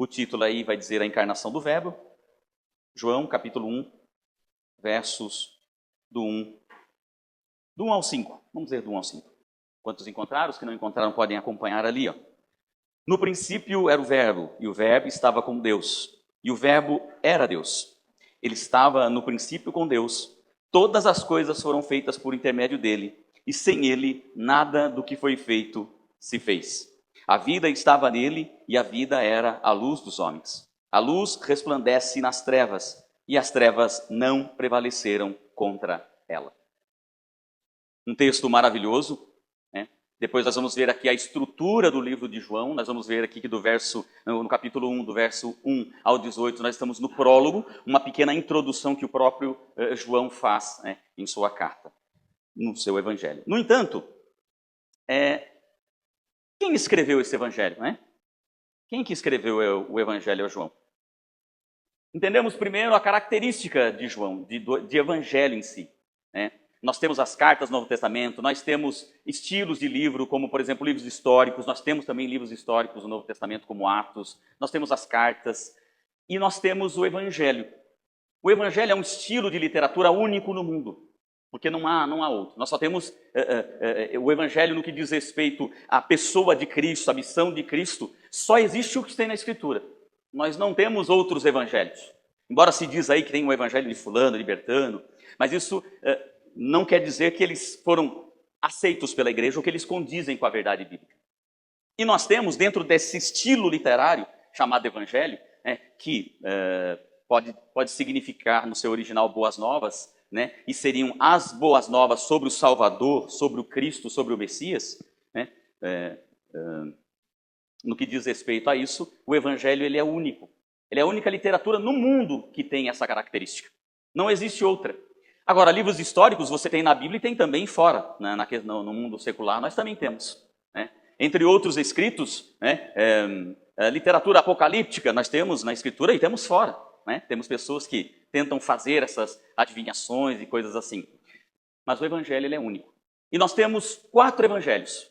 O título aí vai dizer a encarnação do Verbo. João, capítulo 1, versos do 1 ao 5. Vamos dizer do 1 ao 5. Quantos encontraram? Os que não encontraram podem acompanhar ali. No princípio era o Verbo, e o Verbo estava com Deus. E o Verbo era Deus. Ele estava no princípio com Deus. Todas as coisas foram feitas por intermédio dele, e sem ele nada do que foi feito se fez. A vida estava nele, e a vida era a luz dos homens. A luz resplandece nas trevas, e as trevas não prevaleceram contra ela. Um texto maravilhoso, né? Depois nós vamos ver aqui a estrutura do livro de João. Nós vamos ver aqui que no capítulo 1, do verso 1 ao 18, nós estamos no prólogo, uma pequena introdução que o próprio João faz, né, em sua carta, no seu evangelho. No entanto, quem escreveu esse evangelho, né? Quem que escreveu o evangelho a João? Entendemos primeiro a característica de João, de evangelho em si, né? Nós temos as cartas do Novo Testamento, nós temos estilos de livro, como, por exemplo, livros históricos. Nós temos também livros históricos do Novo Testamento, como Atos. Nós temos as cartas e nós temos o Evangelho. O Evangelho é um estilo de literatura único no mundo, porque não há outro. Nós só temos o Evangelho no que diz respeito à pessoa de Cristo, à missão de Cristo. Só existe o que tem na Escritura. Nós não temos outros evangelhos. Embora se diz aí que tem um evangelho de fulano, de Bertano, mas isso não quer dizer que eles foram aceitos pela igreja ou que eles condizem com a verdade bíblica. E nós temos, dentro desse estilo literário chamado evangelho, que pode significar no seu original boas novas, né, e seriam as boas novas sobre o Salvador, sobre o Cristo, sobre o Messias, né, no que diz respeito a isso, o evangelho ele é único. Ele é a única literatura no mundo que tem essa característica. Não existe outra. Agora, livros históricos você tem na Bíblia e tem também fora, né, no mundo secular, nós também temos, né? Entre outros escritos, né, literatura apocalíptica nós temos na Escritura e temos fora, né? Temos pessoas que tentam fazer essas adivinhações e coisas assim. Mas o evangelho ele é único. E nós temos 4 evangelhos,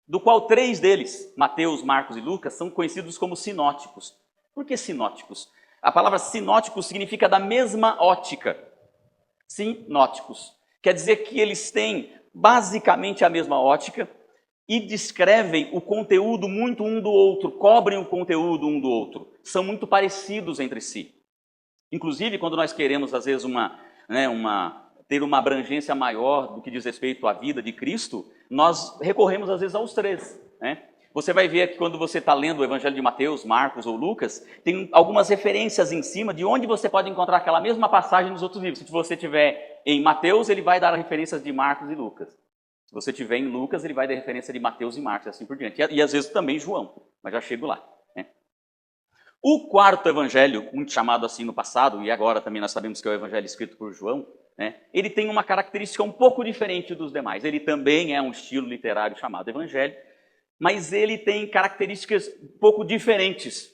do qual 3 deles, Mateus, Marcos e Lucas, são conhecidos como sinóticos. Por que sinóticos? A palavra sinótico significa da mesma ótica. Sinóticos. Quer dizer que eles têm basicamente a mesma ótica e descrevem o conteúdo muito um do outro, cobrem o conteúdo um do outro. São muito parecidos entre si. Inclusive, quando nós queremos, às vezes, ter uma abrangência maior do que diz respeito à vida de Cristo, nós recorremos, às vezes, aos 3, né? Você vai ver que quando você está lendo o Evangelho de Mateus, Marcos ou Lucas, tem algumas referências em cima de onde você pode encontrar aquela mesma passagem nos outros livros. Se você tiver em Mateus, ele vai dar referências de Marcos e Lucas. Se você tiver em Lucas, ele vai dar referência de Mateus e Marcos, e assim por diante. E às vezes também João, mas já chego lá, né? O 4º evangelho, muito chamado assim no passado, e agora também nós sabemos que é o evangelho escrito por João, né, ele tem uma característica um pouco diferente dos demais. Ele também é um estilo literário chamado evangelho, mas ele tem características um pouco diferentes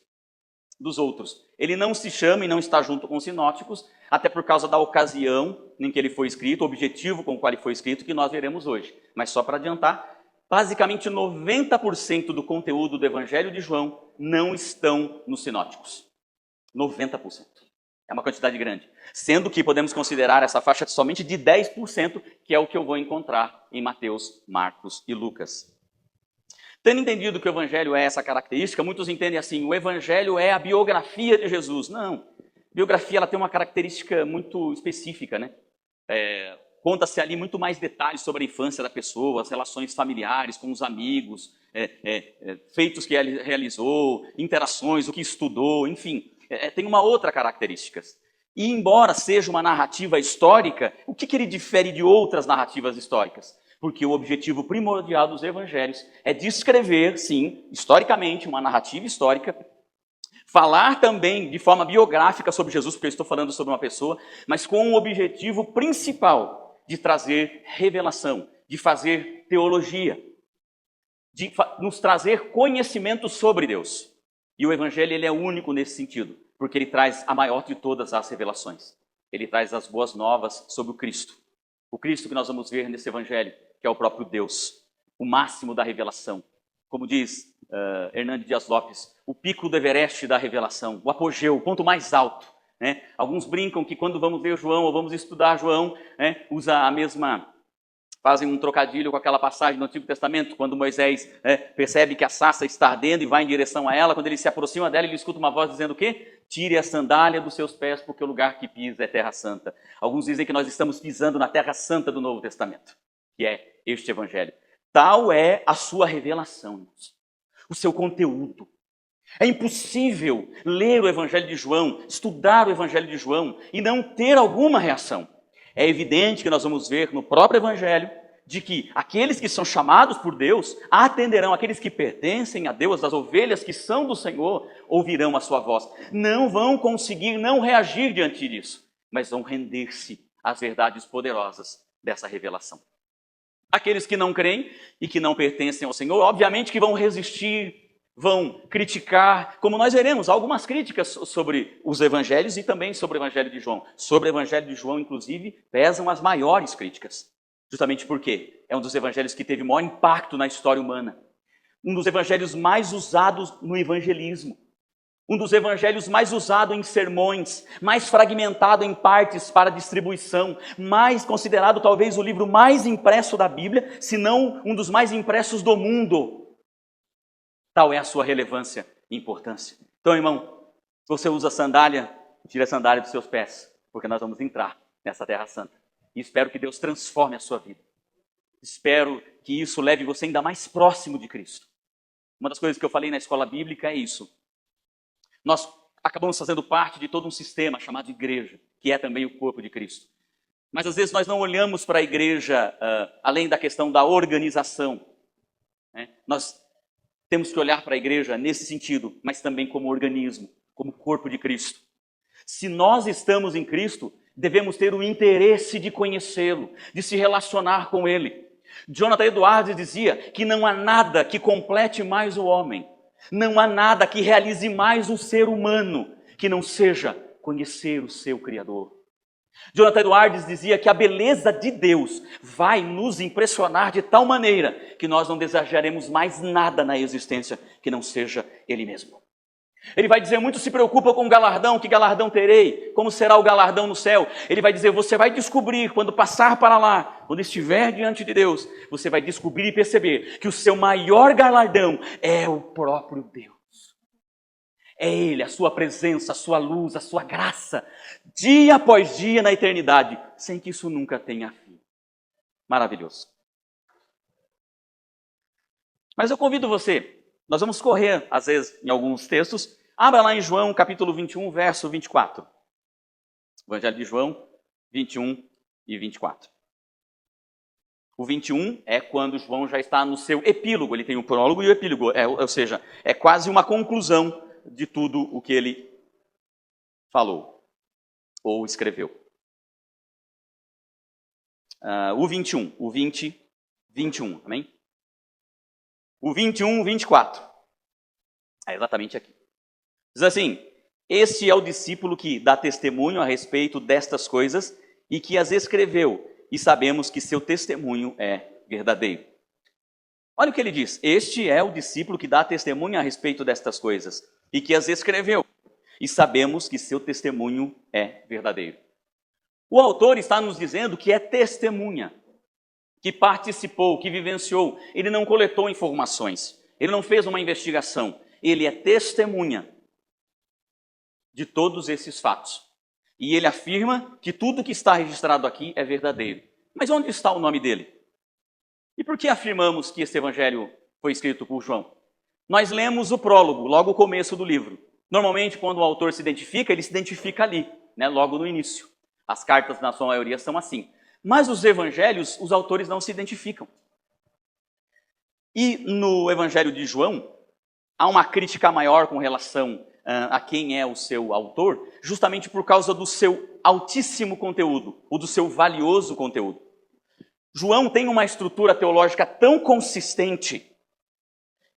dos outros. Ele não se chama e não está junto com os sinóticos, até por causa da ocasião em que ele foi escrito, o objetivo com o qual ele foi escrito, que nós veremos hoje. Mas só para adiantar, basicamente 90% do conteúdo do Evangelho de João não estão nos sinóticos. 90%. É uma quantidade grande. Sendo que podemos considerar essa faixa somente de 10%, que é o que eu vou encontrar em Mateus, Marcos e Lucas. Tendo entendido que o Evangelho é essa característica, muitos entendem assim, o Evangelho é a biografia de Jesus. Não. A biografia ela tem uma característica muito específica, né? Conta-se ali muito mais detalhes sobre a infância da pessoa, as relações familiares com os amigos, feitos que ele realizou, interações, o que estudou, enfim. Tem uma outra característica. E embora seja uma narrativa histórica, o que ele difere de outras narrativas históricas? Porque o objetivo primordial dos evangelhos é descrever, sim, historicamente, uma narrativa histórica, falar também de forma biográfica sobre Jesus, porque eu estou falando sobre uma pessoa, mas com o objetivo principal de trazer revelação, de fazer teologia, de nos trazer conhecimento sobre Deus. E o Evangelho ele é único nesse sentido, porque ele traz a maior de todas as revelações. Ele traz as boas novas sobre o Cristo. O Cristo que nós vamos ver nesse Evangelho, que é o próprio Deus, o máximo da revelação. Como diz Hernandes Dias Lopes, o pico do Everest da revelação, o apogeu, o ponto mais alto. Né? Alguns brincam que quando vamos ler João ou vamos estudar João, né, fazem um trocadilho com aquela passagem do Antigo Testamento, quando Moisés percebe que a sarça está ardendo e vai em direção a ela, quando ele se aproxima dela, ele escuta uma voz dizendo o quê? Tire a sandália dos seus pés, porque o lugar que pisa é terra santa. Alguns dizem que nós estamos pisando na terra santa do Novo Testamento, que é este evangelho. Tal é a sua revelação, irmãos, o seu conteúdo. É impossível ler o evangelho de João, estudar o evangelho de João e não ter alguma reação. É evidente que nós vamos ver no próprio evangelho de que aqueles que são chamados por Deus atenderão, aqueles que pertencem a Deus, as ovelhas que são do Senhor, ouvirão a sua voz. Não vão conseguir não reagir diante disso, mas vão render-se às verdades poderosas dessa revelação. Aqueles que não creem e que não pertencem ao Senhor, obviamente que vão resistir, vão criticar, como nós veremos, algumas críticas sobre os evangelhos e também sobre o evangelho de João. Sobre o evangelho de João, inclusive, pesam as maiores críticas. Justamente porque é um dos evangelhos que teve maior impacto na história humana. Um dos evangelhos mais usados no evangelismo. Um dos evangelhos mais usados em sermões, mais fragmentado em partes para distribuição, mais considerado talvez o livro mais impresso da Bíblia, se não um dos mais impressos do mundo. Tal é a sua relevância e importância. Então, irmão, se você usa sandália, tire a sandália dos seus pés, porque nós vamos entrar nessa terra santa. E espero que Deus transforme a sua vida. Espero que isso leve você ainda mais próximo de Cristo. Uma das coisas que eu falei na escola bíblica é isso. Nós acabamos fazendo parte de todo um sistema chamado igreja, que é também o corpo de Cristo. Mas às vezes nós não olhamos para a igreja além da questão da organização. Né? Nós temos que olhar para a igreja nesse sentido, mas também como organismo, como corpo de Cristo. Se nós estamos em Cristo, devemos ter o interesse de conhecê-lo, de se relacionar com ele. Jonathan Edwards dizia que não há nada que complete mais o homem, não há nada que realize mais o ser humano, que não seja conhecer o seu Criador. Jonathan Edwards dizia que a beleza de Deus vai nos impressionar de tal maneira que nós não desejaremos mais nada na existência que não seja Ele mesmo. Ele vai dizer, muitos se preocupam com o galardão, que galardão terei, como será o galardão no céu. Ele vai dizer, você vai descobrir, quando passar para lá, quando estiver diante de Deus, você vai descobrir e perceber que o seu maior galardão é o próprio Deus. É Ele, a sua presença, a sua luz, a sua graça, dia após dia na eternidade, sem que isso nunca tenha fim. Maravilhoso. Mas eu convido você, nós vamos correr, às vezes, em alguns textos, abra lá em João, capítulo 21, verso 24. Evangelho de João, 21 e 24. O 21 é quando João já está no seu epílogo, ele tem o prólogo e o epílogo, ou seja, é quase uma conclusão de tudo o que ele falou ou escreveu. O 21, o 20, 21, amém? O 21, 24. É exatamente aqui. Diz assim, este é o discípulo que dá testemunho a respeito destas coisas e que as escreveu, e sabemos que seu testemunho é verdadeiro. Olha o que ele diz, este é o discípulo que dá testemunho a respeito destas coisas e que as escreveu, e sabemos que seu testemunho é verdadeiro. O autor está nos dizendo que é testemunha, que participou, que vivenciou. Ele não coletou informações, ele não fez uma investigação, ele é testemunha de todos esses fatos. E ele afirma que tudo que está registrado aqui é verdadeiro. Mas onde está o nome dele? E por que afirmamos que esse evangelho foi escrito por João? Nós lemos o prólogo, logo o começo do livro. Normalmente, quando o autor se identifica, ele se identifica ali, logo no início. As cartas, na sua maioria, são assim. Mas os evangelhos, os autores não se identificam. E no evangelho de João, há uma crítica maior com relação a quem é o seu autor, justamente por causa do seu altíssimo conteúdo, ou do seu valioso conteúdo. João tem uma estrutura teológica tão consistente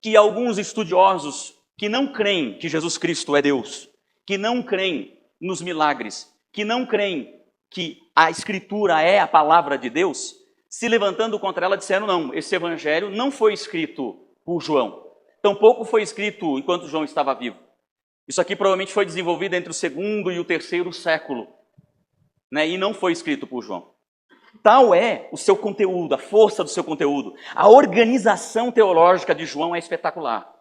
que alguns estudiosos que não creem que Jesus Cristo é Deus, que não creem nos milagres, que não creem que a Escritura é a palavra de Deus, se levantando contra ela, disseram, não, esse evangelho não foi escrito por João, tampouco foi escrito enquanto João estava vivo. Isso aqui provavelmente foi desenvolvido entre o segundo e o terceiro século, né? E não foi escrito por João. Tal é o seu conteúdo, a força do seu conteúdo. A organização teológica de João é espetacular.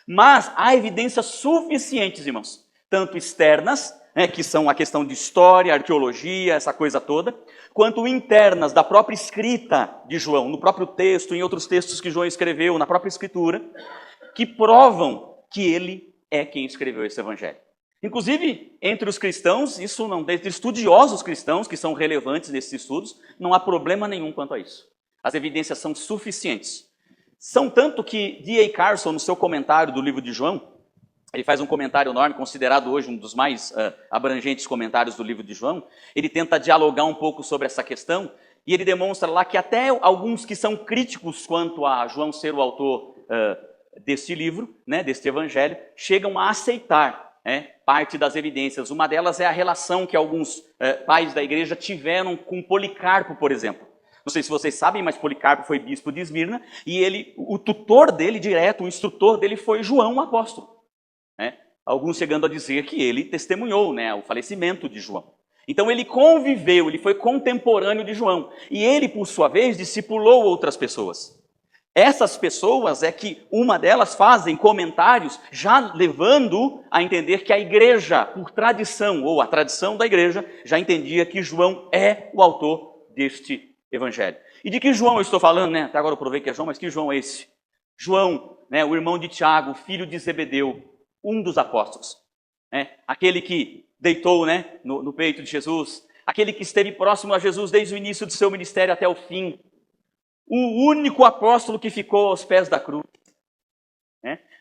Mas há evidências suficientes, irmãos, tanto externas, né, que são a questão de história, arqueologia, essa coisa toda, quanto internas da própria escrita de João, no próprio texto, em outros textos que João escreveu, na própria escritura, que provam que ele é quem escreveu esse evangelho. Inclusive, entre os cristãos, isso não, entre estudiosos cristãos, que são relevantes nesses estudos, não há problema nenhum quanto a isso. As evidências são suficientes. São tanto que D.A. Carson, no seu comentário do livro de João, ele faz um comentário enorme, considerado hoje um dos mais abrangentes comentários do livro de João. Ele tenta dialogar um pouco sobre essa questão, e ele demonstra lá que até alguns que são críticos quanto a João ser o autor deste livro, né, deste evangelho, chegam a aceitar parte das evidências. Uma delas é a relação que alguns pais da igreja tiveram com Policarpo, por exemplo. Não sei se vocês sabem, mas Policarpo foi bispo de Esmirna, e o tutor dele direto, o instrutor dele foi João, o apóstolo. Alguns chegando a dizer que ele testemunhou, né, o falecimento de João. Então ele conviveu, ele foi contemporâneo de João. E ele, por sua vez, discipulou outras pessoas. Essas pessoas é que uma delas fazem comentários já levando a entender que a igreja, por tradição, ou a tradição da igreja, já entendia que João é o autor deste evangelho. E de que João eu estou falando, né? Até agora eu provei que é João, mas que João é esse? João, né, o irmão de Tiago, filho de Zebedeu, um dos apóstolos. Aquele que deitou, né, no peito de Jesus, aquele que esteve próximo a Jesus desde o início do seu ministério até o fim. O único apóstolo que ficou aos pés da cruz.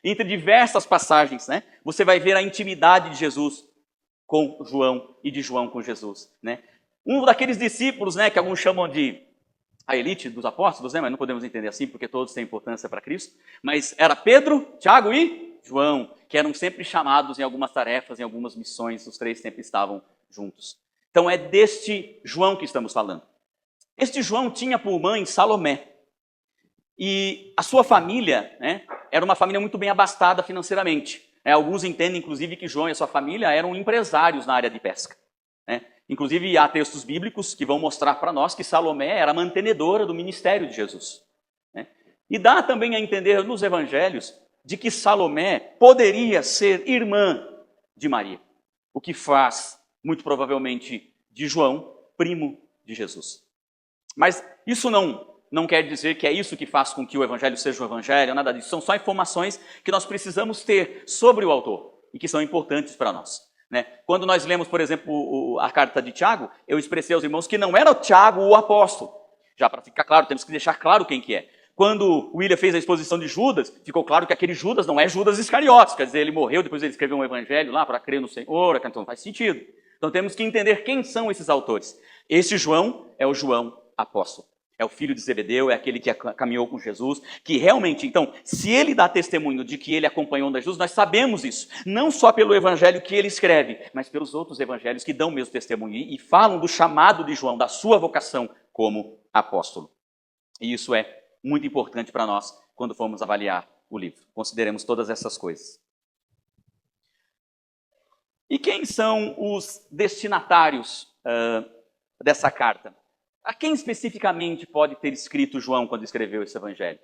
Entre diversas passagens, né, você vai ver a intimidade de Jesus com João e de João com Jesus. Né? Um daqueles discípulos, né, que alguns chamam de a elite dos apóstolos, né, mas não podemos entender assim porque todos têm importância para Cristo. Mas era Pedro, Tiago e João, que eram sempre chamados em algumas tarefas, em algumas missões, os três sempre estavam juntos. Então é deste João que estamos falando. Este João tinha por mãe Salomé. E a sua família, né, era uma família muito bem abastada financeiramente. Alguns entendem, inclusive, que João e a sua família eram empresários na área de pesca. Inclusive, há textos bíblicos que vão mostrar para nós que Salomé era mantenedora do ministério de Jesus. E dá também a entender nos evangelhos de que Salomé poderia ser irmã de Maria, o que faz, muito provavelmente, de João, primo de Jesus. Mas isso não quer dizer que é isso que faz com que o evangelho seja o evangelho, nada disso. São só informações que nós precisamos ter sobre o autor e que são importantes para nós. Quando nós lemos, por exemplo, a carta de Tiago, eu expressei aos irmãos que não era Tiago o apóstolo. Já para ficar claro, temos que deixar claro quem que é. Quando o William fez a exposição de Judas, ficou claro que aquele Judas não é Judas Iscariotes, quer dizer, ele morreu, depois ele escreveu um evangelho lá para crer no Senhor, então não faz sentido. Então temos que entender quem são esses autores. Esse João é o João apóstolo, é o filho de Zebedeu, é aquele que caminhou com Jesus, que realmente, então, se ele dá testemunho de que ele acompanhou Jesus, nós sabemos isso, não só pelo evangelho que ele escreve, mas pelos outros evangelhos que dão o mesmo testemunho e falam do chamado de João, da sua vocação como apóstolo. E isso é muito importante para nós quando formos avaliar o livro. Consideremos todas essas coisas. E quem são os destinatários dessa carta? A quem especificamente pode ter escrito João quando escreveu esse evangelho?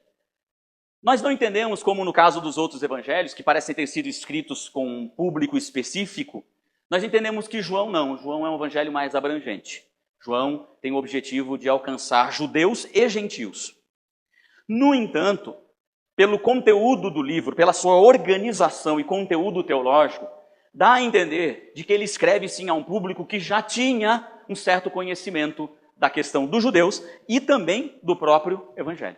Nós não entendemos como no caso dos outros evangelhos, que parecem ter sido escritos com um público específico, nós entendemos que João não. João é um evangelho mais abrangente. João tem o objetivo de alcançar judeus e gentios. No entanto, pelo conteúdo do livro, pela sua organização e conteúdo teológico, dá a entender de que ele escreve sim a um público que já tinha um certo conhecimento da questão dos judeus e também do próprio evangelho.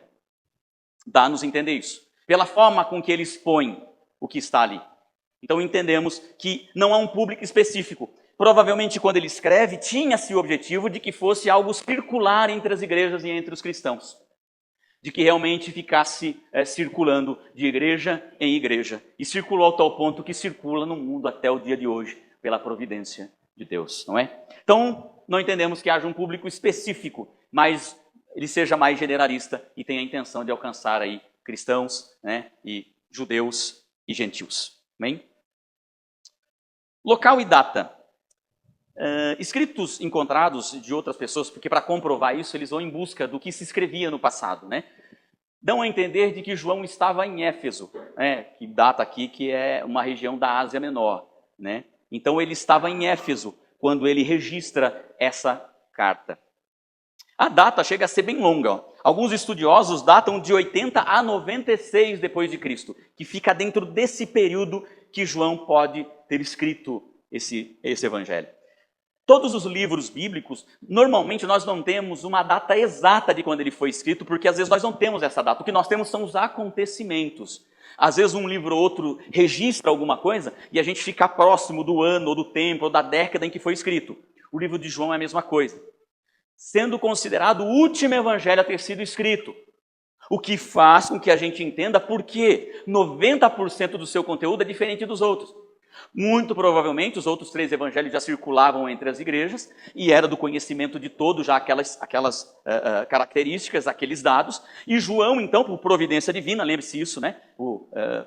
Dá-nos a entender isso, pela forma com que ele expõe o que está ali. Então entendemos que não há um público específico. Provavelmente quando ele escreve, tinha-se o objetivo de que fosse algo circular entre as igrejas e entre os cristãos. De que realmente ficasse circulando de igreja em igreja. E circulou ao tal ponto que circula no mundo até o dia de hoje, pela providência de Deus, não é? Então, não entendemos que haja um público específico, mas ele seja mais generalista e tenha a intenção de alcançar aí cristãos, né, e judeus e gentios. Amém? Local e data. Escritos encontrados de outras pessoas, porque para comprovar isso eles vão em busca do que se escrevia no passado, né? Dão a entender de que João estava em Éfeso, né? Que data aqui que é uma região da Ásia Menor, né? Então ele estava em Éfeso quando ele registra essa carta. A data chega a ser bem longa. Ó. Alguns estudiosos datam de 80 a 96 depois de Cristo, que fica dentro desse período que João pode ter escrito esse evangelho. Todos os livros bíblicos, normalmente nós não temos uma data exata de quando ele foi escrito, porque às vezes nós não temos essa data. O que nós temos são os acontecimentos. Às vezes um livro ou outro registra alguma coisa e a gente fica próximo do ano, ou do tempo, ou da década em que foi escrito. O livro de João é a mesma coisa. Sendo considerado o último evangelho a ter sido escrito. O que faz com que a gente entenda por que 90% do seu conteúdo é diferente dos outros. Muito provavelmente os outros 3 evangelhos já circulavam entre as igrejas e era do conhecimento de todos já aquelas características, aqueles dados. E João, então, por providência divina, lembre-se isso, né?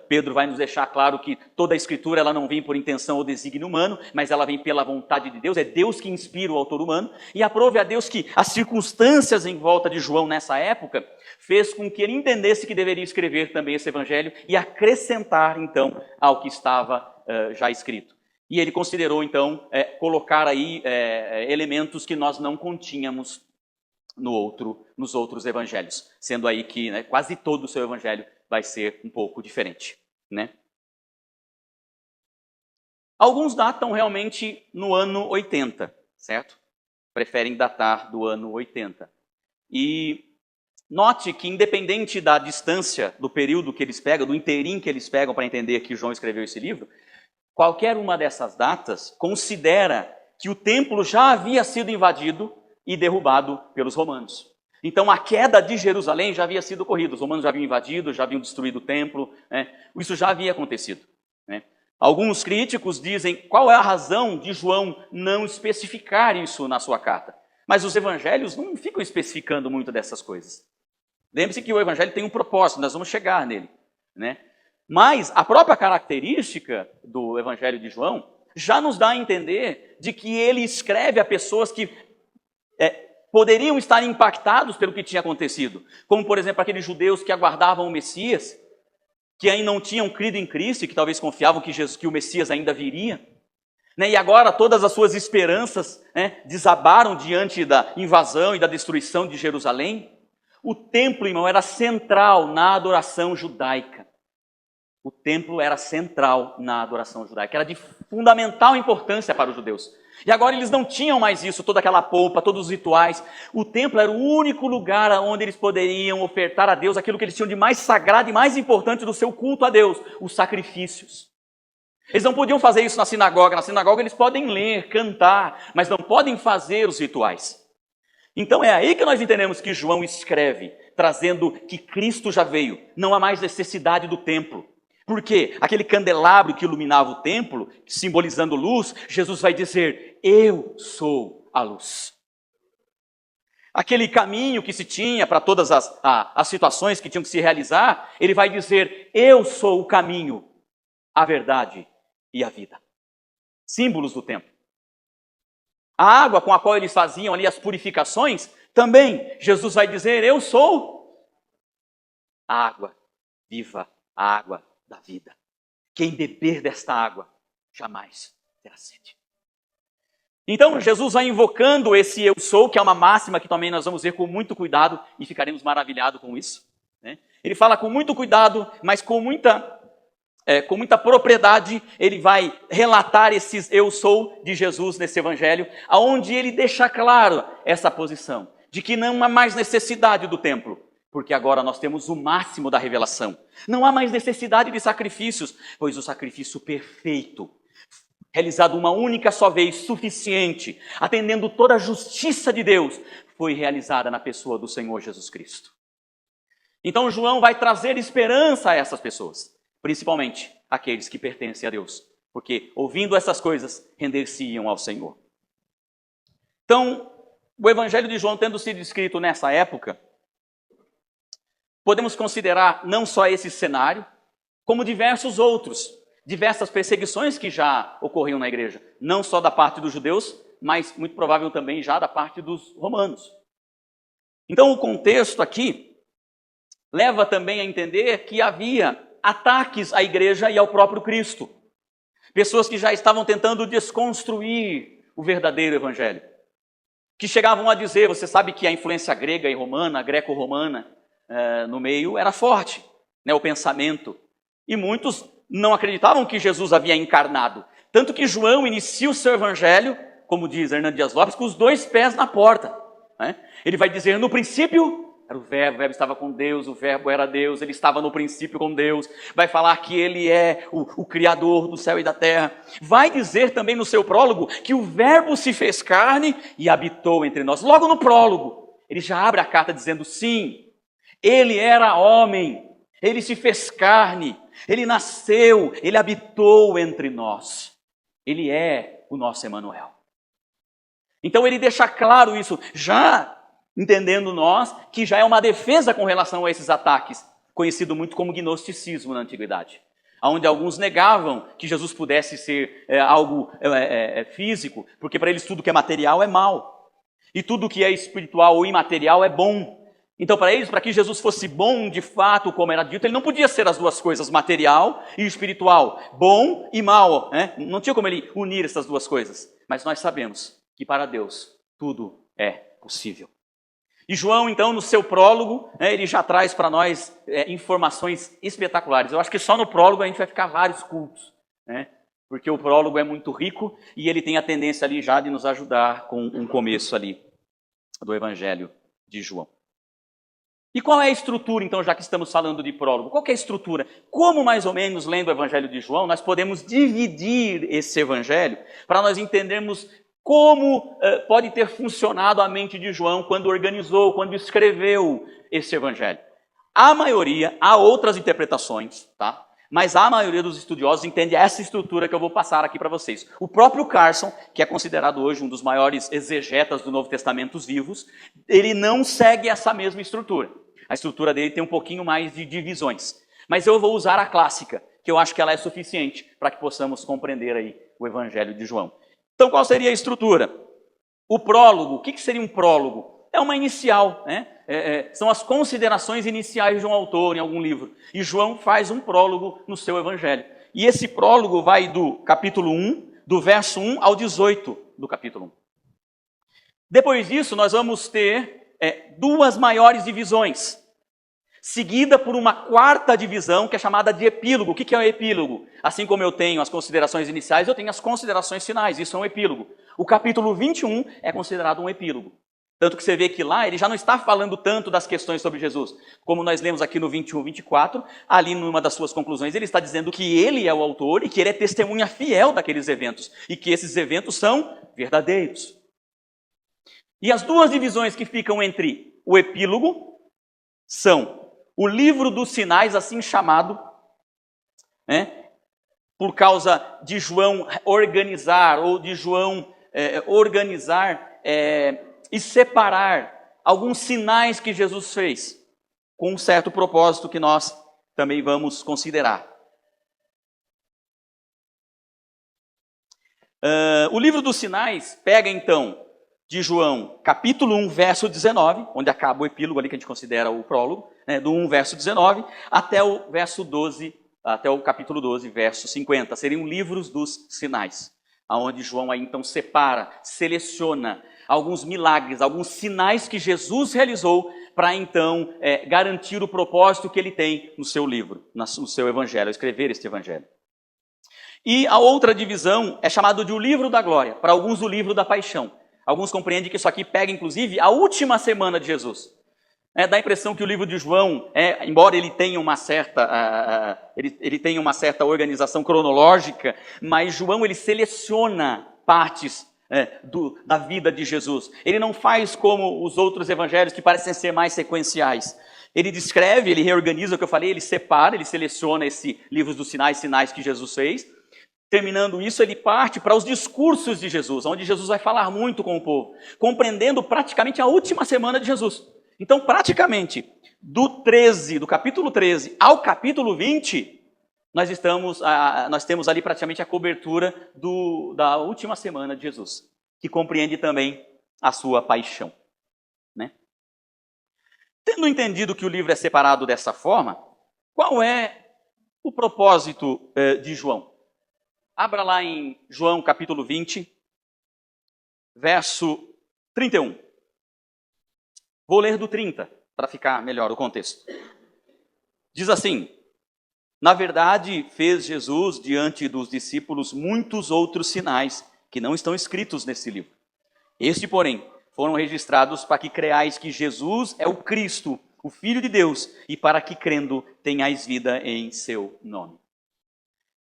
Pedro vai nos deixar claro que toda a escritura ela não vem por intenção ou desígnio humano, mas ela vem pela vontade de Deus, é Deus que inspira o autor humano. E aprove a Deus que as circunstâncias em volta de João nessa época fez com que ele entendesse que deveria escrever também esse evangelho e acrescentar, então, ao que estava já escrito. E ele considerou, então, colocar aí elementos que nós não continhamos nos outros evangelhos, sendo aí que quase todo o seu evangelho vai ser um pouco diferente. Né? Alguns datam realmente no ano 80, certo? Preferem datar do ano 80. E note que, independente da distância do período que eles pegam, do inteirinho que eles pegam para entender que João escreveu esse livro, qualquer uma dessas datas considera que o templo já havia sido invadido e derrubado pelos romanos. Então a queda de Jerusalém já havia sido ocorrida. Os romanos já haviam invadido, já haviam destruído o templo. Isso já havia acontecido. Alguns críticos dizem qual é a razão de João não especificar isso na sua carta. Mas os evangelhos não ficam especificando muito dessas coisas. Lembre-se que o evangelho tem um propósito, nós vamos chegar nele. Mas a própria característica do evangelho de João já nos dá a entender de que ele escreve a pessoas que poderiam estar impactados pelo que tinha acontecido. Como, por exemplo, aqueles judeus que aguardavam o Messias, que ainda não tinham crido em Cristo e que talvez confiavam que o Messias ainda viria. E agora todas as suas esperanças desabaram diante da invasão e da destruição de Jerusalém. O templo, irmão, era central na adoração judaica. O templo era central na adoração judaica, era de fundamental importância para os judeus. E agora eles não tinham mais isso, toda aquela pompa, todos os rituais. O templo era o único lugar onde eles poderiam ofertar a Deus aquilo que eles tinham de mais sagrado e mais importante do seu culto a Deus, os sacrifícios. Eles não podiam fazer isso na sinagoga eles podem ler, cantar, mas não podem fazer os rituais. Então é aí que nós entendemos que João escreve, trazendo que Cristo já veio, não há mais necessidade do templo. Porque aquele candelabro que iluminava o templo, simbolizando luz, Jesus vai dizer, eu sou a luz. Aquele caminho que se tinha para todas as situações que tinham que se realizar, ele vai dizer, eu sou o caminho, a verdade e a vida. Símbolos do templo. A água com a qual eles faziam ali as purificações, também Jesus vai dizer, eu sou a água viva, a água da vida. Quem beber desta água jamais terá sede. Então Jesus vai invocando esse eu sou, que é uma máxima que também nós vamos ver com muito cuidado e ficaremos maravilhados com isso. Ele fala com muito cuidado, mas com muita propriedade, ele vai relatar esses eu sou de Jesus nesse evangelho, aonde ele deixa claro essa posição, de que não há mais necessidade do templo, porque agora nós temos o máximo da revelação. Não há mais necessidade de sacrifícios, pois o sacrifício perfeito, realizado uma única só vez, suficiente, atendendo toda a justiça de Deus, foi realizada na pessoa do Senhor Jesus Cristo. Então João vai trazer esperança a essas pessoas, principalmente aqueles que pertencem a Deus, porque ouvindo essas coisas, render-se-iam ao Senhor. Então, o Evangelho de João tendo sido escrito nessa época, podemos considerar não só esse cenário, como diversos outros, diversas perseguições que já ocorriam na igreja, não só da parte dos judeus, mas muito provável também já da parte dos romanos. Então o contexto aqui leva também a entender que havia ataques à igreja e ao próprio Cristo. Pessoas que já estavam tentando desconstruir o verdadeiro evangelho. Que chegavam a dizer, você sabe que a influência grega e romana, greco-romana, no meio era forte, né, o pensamento. E muitos não acreditavam que Jesus havia encarnado. Tanto que João inicia o seu evangelho, como diz Hernando Dias Lopes, com os dois pés na porta. Né? Ele vai dizer, no princípio era o verbo estava com Deus, o verbo era Deus, ele estava no princípio com Deus. Vai falar que ele é o Criador do céu e da terra. Vai dizer também no seu prólogo que o verbo se fez carne e habitou entre nós. Logo no prólogo, ele já abre a carta dizendo sim, ele era homem, ele se fez carne, ele nasceu, ele habitou entre nós. Ele é o nosso Emanuel. Então ele deixa claro isso, já entendendo nós que já é uma defesa com relação a esses ataques, conhecido muito como gnosticismo na antiguidade, onde alguns negavam que Jesus pudesse ser algo físico, porque para eles tudo que é material é mal, e tudo que é espiritual ou imaterial é bom. Então para eles, para que Jesus fosse bom de fato, como era dito, ele não podia ser as duas coisas, material e espiritual, bom e mal, né? Não tinha como ele unir essas duas coisas, mas nós sabemos que para Deus tudo é possível. E João, então, no seu prólogo, ele já traz para nós informações espetaculares. Eu acho que só no prólogo a gente vai ficar vários cultos, né? Porque o prólogo é muito rico e ele tem a tendência ali já de nos ajudar com um começo ali do Evangelho de João. E qual é a estrutura, então, já que estamos falando de prólogo? Qual que é a estrutura? Como, mais ou menos, lendo o Evangelho de João, nós podemos dividir esse Evangelho para nós entendermos como pode ter funcionado a mente de João quando organizou, quando escreveu esse evangelho. A maioria, há outras interpretações, tá? Mas a maioria dos estudiosos entende essa estrutura que eu vou passar aqui para vocês. O próprio Carson, que é considerado hoje um dos maiores exegetas do Novo Testamento vivos, ele não segue essa mesma estrutura. A estrutura dele tem um pouquinho mais de divisões. Mas eu vou usar a clássica, que eu acho que ela é suficiente para que possamos compreender aí o evangelho de João. Então, qual seria a estrutura? O prólogo, o que seria um prólogo? É uma inicial, né? São as considerações iniciais de um autor em algum livro. E João faz um prólogo no seu evangelho. E esse prólogo vai do capítulo 1, do verso 1 ao 18 do capítulo 1. Depois disso, nós vamos ter duas maiores divisões, seguida por uma quarta divisão, que é chamada de epílogo. O que é o epílogo? Assim como eu tenho as considerações iniciais, eu tenho as considerações finais. Isso é um epílogo. O capítulo 21 é considerado um epílogo. Tanto que você vê que lá ele já não está falando tanto das questões sobre Jesus. Como nós lemos aqui no 21, 24, ali numa das suas conclusões, ele está dizendo que ele é o autor e que ele é testemunha fiel daqueles eventos. E que esses eventos são verdadeiros. E as duas divisões que ficam entre o epílogo são o livro dos sinais, assim chamado, né, por causa de João organizar, ou de João organizar e separar alguns sinais que Jesus fez, com um certo propósito que nós também vamos considerar. O livro dos sinais pega então de João, capítulo 1, verso 19, onde acaba o epílogo ali que a gente considera o prólogo, né, do 1, verso 19, até o verso 12, até o capítulo 12, verso 50. Seriam livros dos sinais, aonde João aí então separa, seleciona alguns milagres, alguns sinais que Jesus realizou para então garantir o propósito que ele tem no seu livro, no seu evangelho, escrever este evangelho. E a outra divisão é chamado de o livro da glória, para alguns o livro da paixão. Alguns compreendem que isso aqui pega, inclusive, a última semana de Jesus. Dá a impressão que o livro de João, embora ele tenha uma certa, ele tenha uma certa organização cronológica, mas João ele seleciona partes da vida de Jesus. Ele não faz como os outros evangelhos que parecem ser mais sequenciais. Ele descreve, ele reorganiza o que eu falei, ele separa, ele seleciona esse livro dos sinais que Jesus fez. Terminando isso, ele parte para os discursos de Jesus, onde Jesus vai falar muito com o povo, compreendendo praticamente a última semana de Jesus. Então, praticamente, do capítulo 13 ao capítulo 20, nós temos ali praticamente a cobertura da última semana de Jesus, que compreende também a sua paixão, né? Tendo entendido que o livro é separado dessa forma, qual é o propósito de João? Abra lá em João capítulo 20, verso 31. Vou ler do 30, para ficar melhor o contexto. Diz assim: na verdade, fez Jesus diante dos discípulos muitos outros sinais que não estão escritos nesse livro. Este, porém, foram registrados para que creais que Jesus é o Cristo, o Filho de Deus, e para que crendo tenhais vida em seu nome.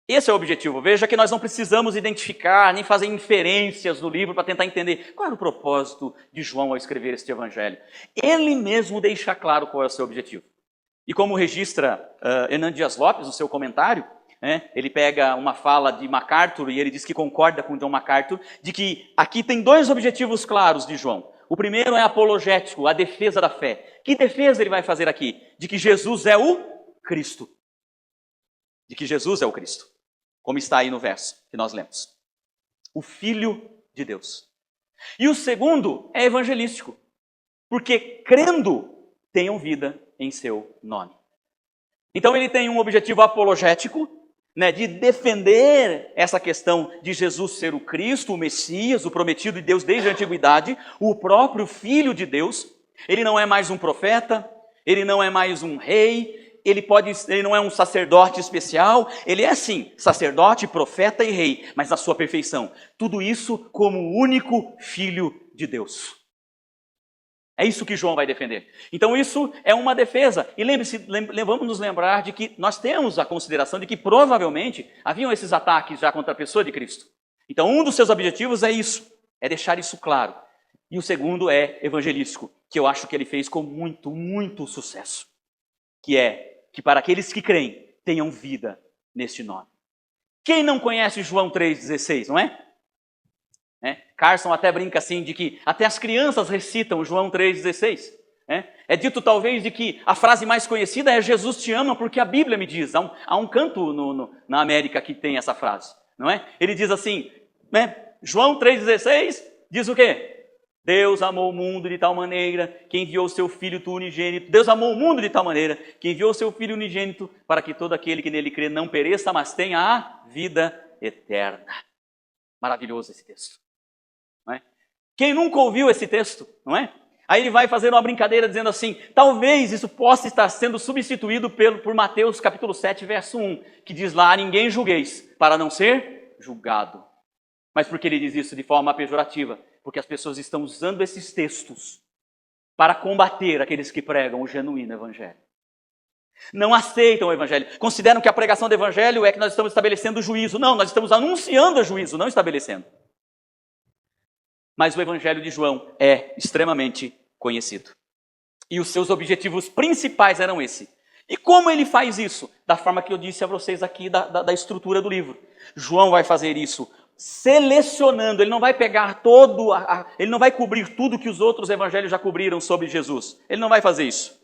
Esse é o objetivo. Veja que nós não precisamos identificar, nem fazer inferências no livro para tentar entender qual era o propósito de João ao escrever este evangelho. Ele mesmo deixa claro qual é o seu objetivo. E como registra Hernán Dias Lopes no seu comentário, ele pega uma fala de MacArthur e ele diz que concorda com John MacArthur, de que aqui tem dois objetivos claros de João. O primeiro é apologético, a defesa da fé. Que defesa ele vai fazer aqui? De que Jesus é o Cristo. De que Jesus é o Cristo. Como está aí no verso que nós lemos. O Filho de Deus. E o segundo é evangelístico. Porque crendo, tenham vida em seu nome. Então ele tem um objetivo apologético, de defender essa questão de Jesus ser o Cristo, o Messias, o prometido de Deus desde a antiguidade, o próprio Filho de Deus. Ele não é mais um profeta, ele não é mais um rei, ele não é um sacerdote especial, ele é sim sacerdote, profeta e rei, mas na sua perfeição. Tudo isso como o único Filho de Deus. É isso que João vai defender. Então isso é uma defesa. E vamos nos lembrar de que nós temos a consideração de que provavelmente haviam esses ataques já contra a pessoa de Cristo. Então um dos seus objetivos é isso, é deixar isso claro. E o segundo é evangelístico, que eu acho que ele fez com muito, muito sucesso. Que é que para aqueles que creem, tenham vida neste nome. Quem não conhece João 3,16, não é? Carson até brinca assim de que até as crianças recitam João 3,16. É dito talvez de que a frase mais conhecida é Jesus te ama porque a Bíblia me diz. Há um canto na América que tem essa frase, não é? Ele diz assim, João 3,16 diz o quê? Deus amou o mundo de tal maneira que enviou o seu Filho unigênito. Deus amou o mundo de tal maneira que enviou o seu Filho unigênito para que todo aquele que nele crê não pereça, mas tenha a vida eterna. Maravilhoso esse texto. Não é? Quem nunca ouviu esse texto, não é? Aí ele vai fazer uma brincadeira dizendo assim, talvez isso possa estar sendo substituído por Mateus capítulo 7, verso 1, que diz lá, ninguém julgueis, para não ser julgado. Mas por que ele diz isso de forma pejorativa? Porque as pessoas estão usando esses textos para combater aqueles que pregam o genuíno evangelho. Não aceitam o evangelho. Consideram que a pregação do evangelho é que nós estamos estabelecendo o juízo. Não, nós estamos anunciando o juízo, não estabelecendo. Mas o evangelho de João é extremamente conhecido. E os seus objetivos principais eram esse. E como ele faz isso? Da forma que eu disse a vocês aqui da estrutura do livro. João vai fazer isso selecionando, ele não vai pegar ele não vai cobrir tudo que os outros evangelhos já cobriram sobre Jesus. Ele não vai fazer isso.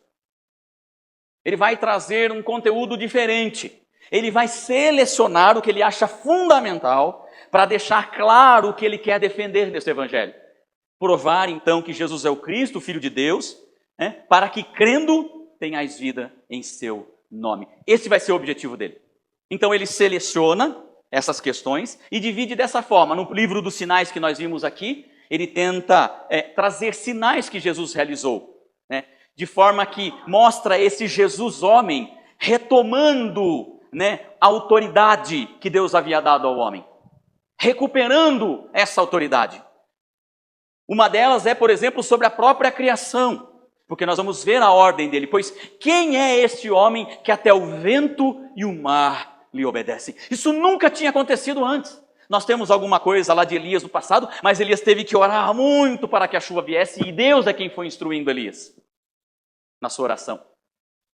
Ele vai trazer um conteúdo diferente. Ele vai selecionar o que ele acha fundamental para deixar claro o que ele quer defender nesse evangelho. Provar então que Jesus é o Cristo, o Filho de Deus, para que crendo tenhais vida em seu nome. Esse vai ser o objetivo dele. Então ele seleciona essas questões e divide dessa forma. No livro dos sinais que nós vimos aqui, ele tenta trazer sinais que Jesus realizou, de forma que mostra esse Jesus homem retomando a autoridade que Deus havia dado ao homem, recuperando essa autoridade. Uma delas é, por exemplo, sobre a própria criação, porque nós vamos ver a ordem dele, pois quem é este homem que até o vento e o mar lhe obedecem? Isso nunca tinha acontecido antes. Nós temos alguma coisa lá de Elias no passado, mas Elias teve que orar muito para que a chuva viesse, e Deus é quem foi instruindo Elias na sua oração.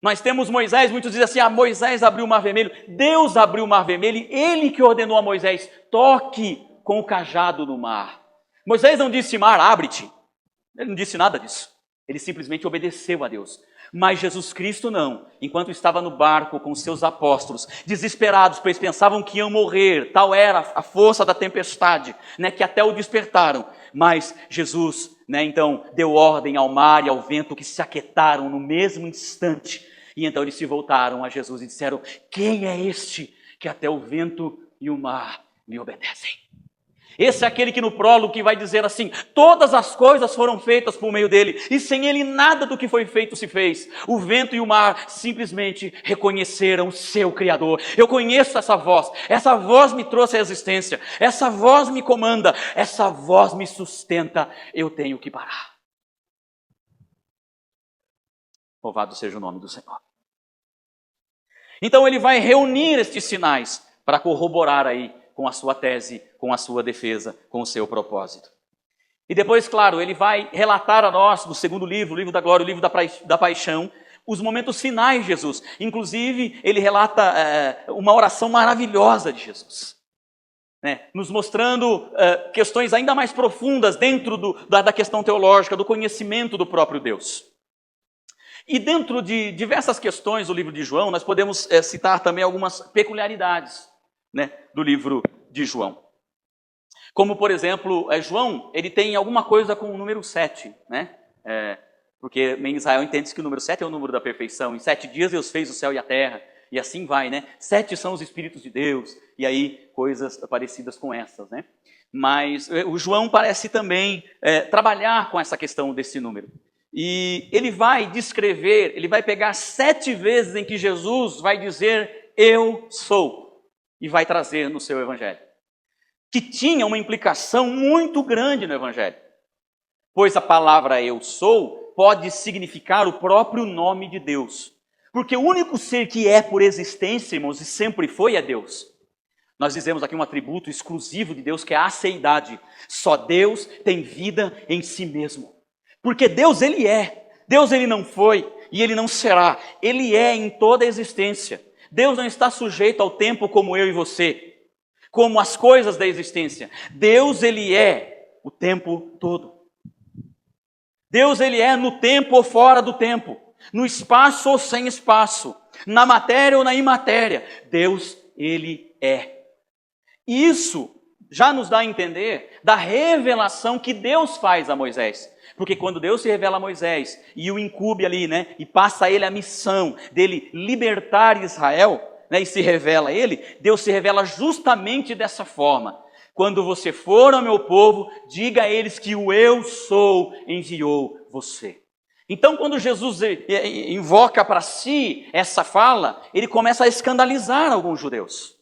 Nós temos Moisés, muitos dizem assim, Moisés abriu o mar vermelho. Deus abriu o mar vermelho, ele que ordenou a Moisés, toque com o cajado no mar. Moisés não disse, mar, abre-te. Ele não disse nada disso. Ele simplesmente obedeceu a Deus. Mas Jesus Cristo não. Enquanto estava no barco com os seus apóstolos, desesperados, pois pensavam que iam morrer, tal era a força da tempestade, né, que até o despertaram. Mas Jesus, né, então deu ordem ao mar e ao vento, que se aquietaram no mesmo instante. E então eles se voltaram a Jesus e disseram: quem é este que até o vento e o mar lhe obedecem? Esse é aquele que no prólogo que vai dizer assim: todas as coisas foram feitas por meio dele, e sem ele nada do que foi feito se fez. O vento e o mar simplesmente reconheceram o seu Criador. Eu conheço essa voz me trouxe à existência, essa voz me comanda, essa voz me sustenta, eu tenho que parar. Louvado seja o nome do Senhor. Então ele vai reunir estes sinais para corroborar aí com a sua tese, com a sua defesa, com o seu propósito. E depois, claro, ele vai relatar a nós, no segundo livro, o livro da glória, o livro da paixão, os momentos finais de Jesus. Inclusive, ele relata uma oração maravilhosa de Jesus, né? Nos mostrando questões ainda mais profundas dentro da questão teológica, do conhecimento do próprio Deus. E dentro de diversas questões do livro de João, nós podemos citar também algumas peculiaridades, né, do livro de João. Como, por exemplo, João, ele tem alguma coisa com o número 7, né? Porque em Israel entende-se que o número 7 é o número da perfeição. Em 7 dias Deus fez o céu e a terra, e assim vai, né? 7 são os Espíritos de Deus, e aí coisas parecidas com essas, né? Mas o João parece também trabalhar com essa questão desse número. E ele vai descrever, ele vai pegar 7 vezes em que Jesus vai dizer: eu sou. E vai trazer no seu evangelho, que tinha uma implicação muito grande no evangelho, pois a palavra eu sou pode significar o próprio nome de Deus, porque o único ser que é por existência, irmãos, e sempre foi, é Deus. Nós dizemos aqui um atributo exclusivo de Deus, que é a aceidade. Só Deus tem vida em si mesmo, porque Deus ele é, Deus ele não foi e ele não será, ele é em toda a existência. Deus não está sujeito ao tempo como eu e você, como as coisas da existência. Deus, ele é o tempo todo. Deus, ele é no tempo ou fora do tempo, no espaço ou sem espaço, na matéria ou na imatéria. Deus, ele é. E isso já nos dá a entender da revelação que Deus faz a Moisés. Porque quando Deus se revela a Moisés e o incube ali, né, e passa a ele a missão dele libertar Israel, né, e se revela a ele, Deus se revela justamente dessa forma. Quando você for ao meu povo, diga a eles que o eu sou enviou você. Então, quando Jesus invoca para si essa fala, ele começa a escandalizar alguns judeus.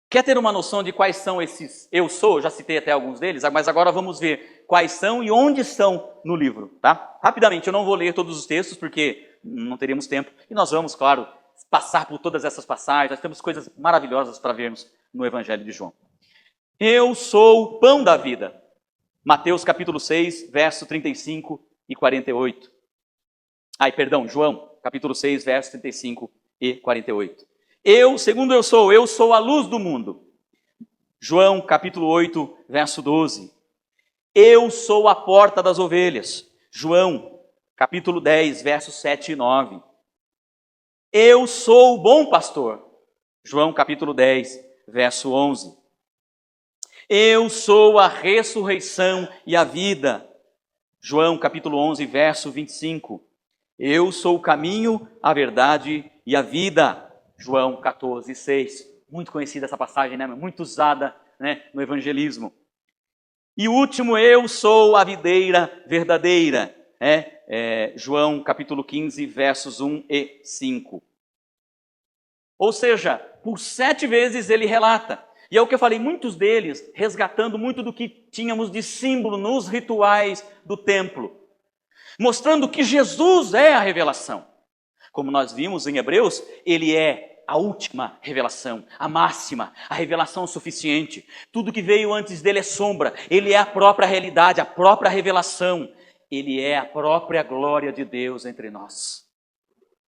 Quer ter uma noção de quais são esses eu sou? Eu já citei até alguns deles, mas agora vamos ver quais são e onde estão no livro, tá? Rapidamente, eu não vou ler todos os textos, porque não teríamos tempo. E nós vamos, claro, passar por todas essas passagens. Nós temos coisas maravilhosas para vermos no Evangelho de João. Eu sou o pão da vida. Mateus capítulo 6, verso 35 e 48. João capítulo 6, verso 35 e 48. Segundo eu sou a luz do mundo. João capítulo 8, verso 12. Eu sou a porta das ovelhas. João capítulo 10, versos 7 e 9. Eu sou o bom pastor. João capítulo 10, verso 11. Eu sou a ressurreição e a vida. João capítulo 11, verso 25. Eu sou o caminho, a verdade e a vida. João 14, 6. Muito conhecida essa passagem, né? Muito usada, né, no evangelismo. E o último, eu sou a videira verdadeira. João capítulo 15, versos 1 e 5. Ou seja, por 7 vezes ele relata. E é o que eu falei, muitos deles resgatando muito do que tínhamos de símbolo nos rituais do templo. Mostrando que Jesus é a revelação. Como nós vimos em Hebreus, ele é a última revelação, a máxima, a revelação suficiente. Tudo que veio antes dele é sombra. Ele é a própria realidade, a própria revelação. Ele é a própria glória de Deus entre nós.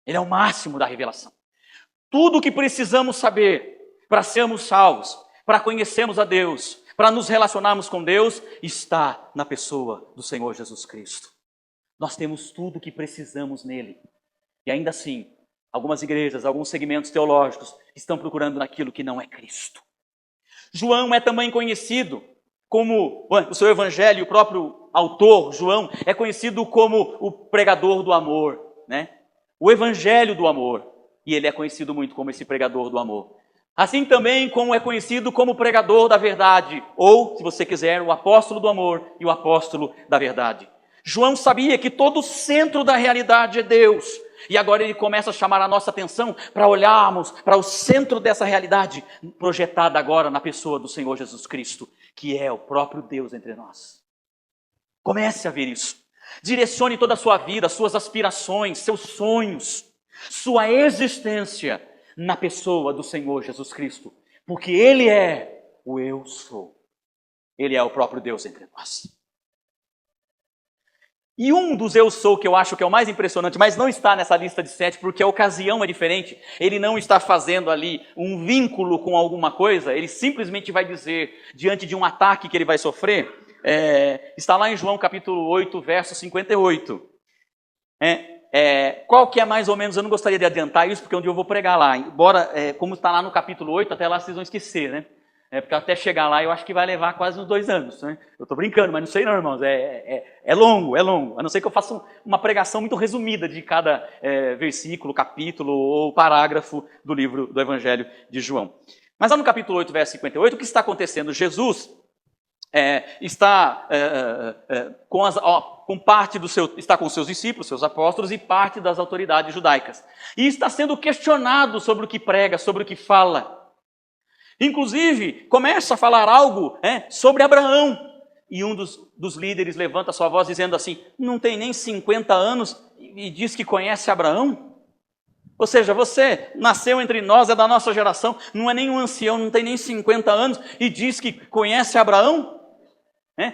Ele é o máximo da revelação. Tudo o que precisamos saber para sermos salvos, para conhecermos a Deus, para nos relacionarmos com Deus, está na pessoa do Senhor Jesus Cristo. Nós temos tudo o que precisamos nele. E ainda assim, algumas igrejas, alguns segmentos teológicos estão procurando naquilo que não é Cristo. João é também conhecido como, o seu evangelho, o próprio autor, João, é conhecido como o pregador do amor, né? O evangelho do amor. E ele é conhecido muito como esse pregador do amor. Assim também como é conhecido como o pregador da verdade, ou, se você quiser, o apóstolo do amor e o apóstolo da verdade. João sabia que todo o centro da realidade é Deus. E agora ele começa a chamar a nossa atenção para olharmos para o centro dessa realidade, projetada agora na pessoa do Senhor Jesus Cristo, que é o próprio Deus entre nós. Comece a ver isso. Direcione toda a sua vida, suas aspirações, seus sonhos, sua existência na pessoa do Senhor Jesus Cristo. Porque Ele é o eu sou. Ele é o próprio Deus entre nós. E um dos eu sou que eu acho que é o mais impressionante, mas não está nessa lista de 7, porque a ocasião é diferente. Ele não está fazendo ali um vínculo com alguma coisa, ele simplesmente vai dizer, diante de um ataque que ele vai sofrer, está lá em João capítulo 8, verso 58. Qual que é mais ou menos, eu não gostaria de adiantar isso, porque um dia eu vou pregar lá, embora, como está lá no capítulo 8, até lá vocês vão esquecer, né? Porque até chegar lá eu acho que vai levar quase uns 2 anos, né? Eu estou brincando, mas não sei não, irmãos, é longo, a não ser que eu faça uma pregação muito resumida de cada versículo, capítulo ou parágrafo do livro do Evangelho de João. Mas lá no capítulo 8, verso 58, o que está acontecendo? Jesus está com parte está com seus discípulos, seus apóstolos e parte das autoridades judaicas. E está sendo questionado sobre o que prega, sobre o que fala. Inclusive, começa a falar algo sobre Abraão. E um dos líderes levanta sua voz dizendo assim, não tem nem 50 anos e diz que conhece Abraão? Ou seja, você nasceu entre nós, é da nossa geração, não é nem um ancião, não tem nem 50 anos e diz que conhece Abraão?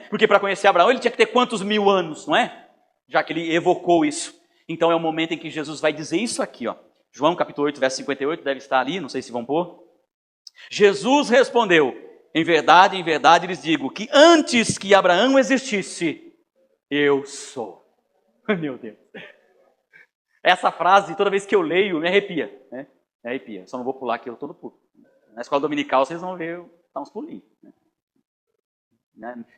Porque para conhecer Abraão ele tinha que ter quantos 1000 anos, não é? Já que ele evocou isso. Então é o momento em que Jesus vai dizer isso aqui, ó. João capítulo 8, verso 58, deve estar ali, não sei se vão pôr. Jesus respondeu, em verdade lhes digo, que antes que Abraão existisse, eu sou. Meu Deus. Essa frase, toda vez que eu leio, me arrepia. Me arrepia. Só não vou pular que eu estou no pulo. Na escola dominical vocês vão ver eu dar uns pulinhos.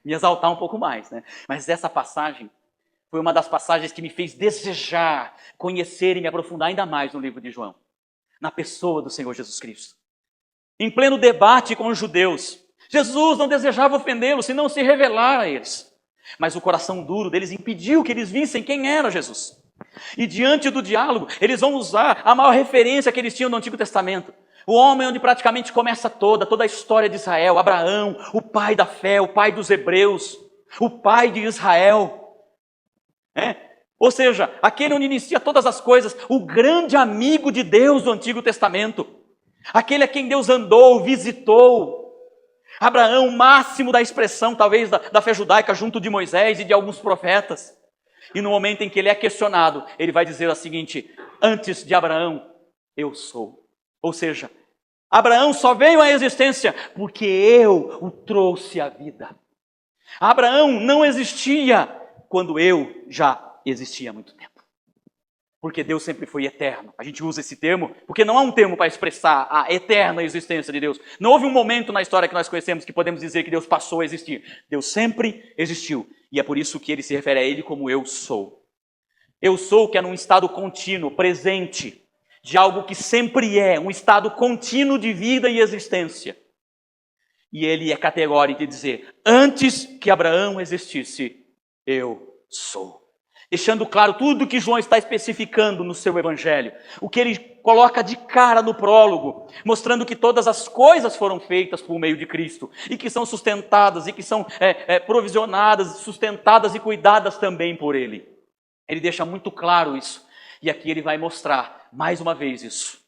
Me exaltar um pouco mais. Mas essa passagem foi uma das passagens que me fez desejar conhecer e me aprofundar ainda mais no livro de João. Na pessoa do Senhor Jesus Cristo. Em pleno debate com os judeus. Jesus não desejava ofendê-los, senão se revelar a eles. Mas o coração duro deles impediu que eles vissem quem era Jesus. E diante do diálogo, eles vão usar a maior referência que eles tinham no Antigo Testamento. O homem onde praticamente começa toda a história de Israel. Abraão, o pai da fé, o pai dos hebreus, o pai de Israel. Ou seja, aquele onde inicia todas as coisas, o grande amigo de Deus do Antigo Testamento. Aquele a quem Deus andou, visitou. Abraão, o máximo da expressão, talvez, da fé judaica, junto de Moisés e de alguns profetas. E no momento em que ele é questionado, ele vai dizer o seguinte, antes de Abraão, eu sou. Ou seja, Abraão só veio à existência porque eu o trouxe à vida. Abraão não existia quando eu já existia há muito tempo. Porque Deus sempre foi eterno. A gente usa esse termo porque não há um termo para expressar a eterna existência de Deus. Não houve um momento na história que nós conhecemos que podemos dizer que Deus passou a existir. Deus sempre existiu. E é por isso que ele se refere a ele como eu sou. Eu sou que é num estado contínuo, presente, de algo que sempre é, um estado contínuo de vida e existência. E ele é categórico de dizer, antes que Abraão existisse, eu sou. Deixando claro tudo o que João está especificando no seu evangelho. O que ele coloca de cara no prólogo, mostrando que todas as coisas foram feitas por meio de Cristo. E que são sustentadas, e que são provisionadas, sustentadas e cuidadas também por ele. Ele deixa muito claro isso. E aqui ele vai mostrar mais uma vez isso.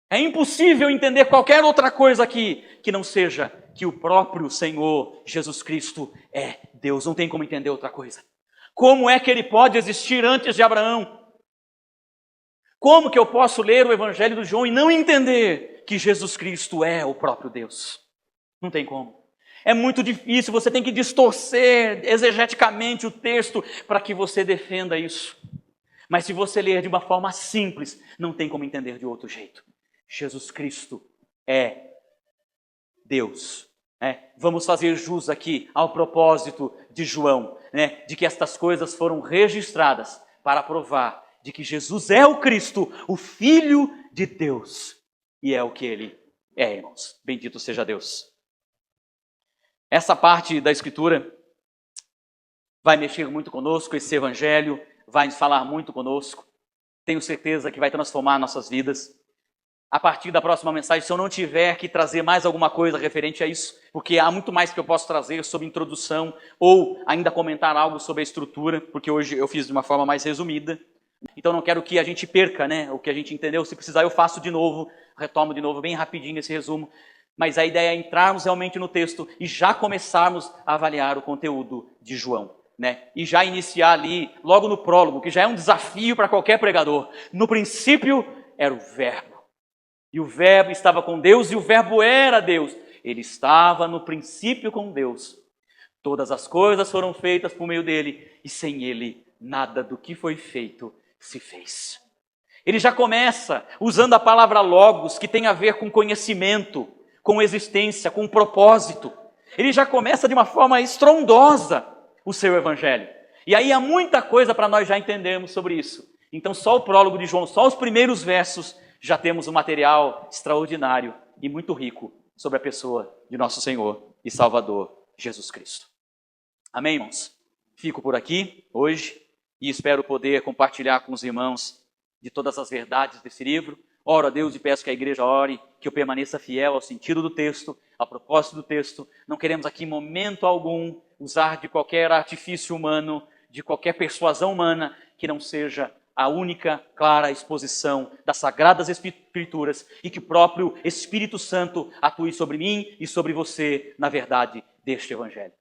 É impossível entender qualquer outra coisa aqui que não seja que o próprio Senhor Jesus Cristo é Deus. Não tem como entender outra coisa. Como é que ele pode existir antes de Abraão? Como que eu posso ler o Evangelho de João e não entender que Jesus Cristo é o próprio Deus? Não tem como. É muito difícil, você tem que distorcer exegeticamente o texto para que você defenda isso. Mas se você ler de uma forma simples, não tem como entender de outro jeito. Jesus Cristo é Deus. Vamos fazer jus aqui ao propósito de João, de que estas coisas foram registradas para provar de que Jesus é o Cristo, o Filho de Deus. E é o que Ele é, irmãos. Bendito seja Deus. Essa parte da Escritura vai mexer muito conosco, esse Evangelho vai falar muito conosco. Tenho certeza que vai transformar nossas vidas. A partir da próxima mensagem, se eu não tiver que trazer mais alguma coisa referente a isso, porque há muito mais que eu posso trazer sobre introdução ou ainda comentar algo sobre a estrutura, porque hoje eu fiz de uma forma mais resumida. Então não quero que a gente perca, o que a gente entendeu. Se precisar eu faço de novo, retomo de novo bem rapidinho esse resumo. Mas a ideia é entrarmos realmente no texto e já começarmos a avaliar o conteúdo de João. E já iniciar ali, logo no prólogo, que já é um desafio para qualquer pregador. No princípio era o Verbo. E o Verbo estava com Deus e o Verbo era Deus. Ele estava no princípio com Deus. Todas as coisas foram feitas por meio dele e sem ele nada do que foi feito se fez. Ele já começa usando a palavra logos, que tem a ver com conhecimento, com existência, com propósito. Ele já começa de uma forma estrondosa o seu evangelho. E aí há muita coisa para nós já entendermos sobre isso. Então só o prólogo de João, só os primeiros versos, já temos um material extraordinário e muito rico sobre a pessoa de nosso Senhor e Salvador Jesus Cristo. Amém, irmãos? Fico por aqui hoje e espero poder compartilhar com os irmãos de todas as verdades desse livro. Oro a Deus e peço que a igreja ore, que eu permaneça fiel ao sentido do texto, ao propósito do texto. Não queremos aqui em momento algum usar de qualquer artifício humano, de qualquer persuasão humana, que não seja a única clara exposição das Sagradas Escrituras e que o próprio Espírito Santo atue sobre mim e sobre você na verdade deste Evangelho.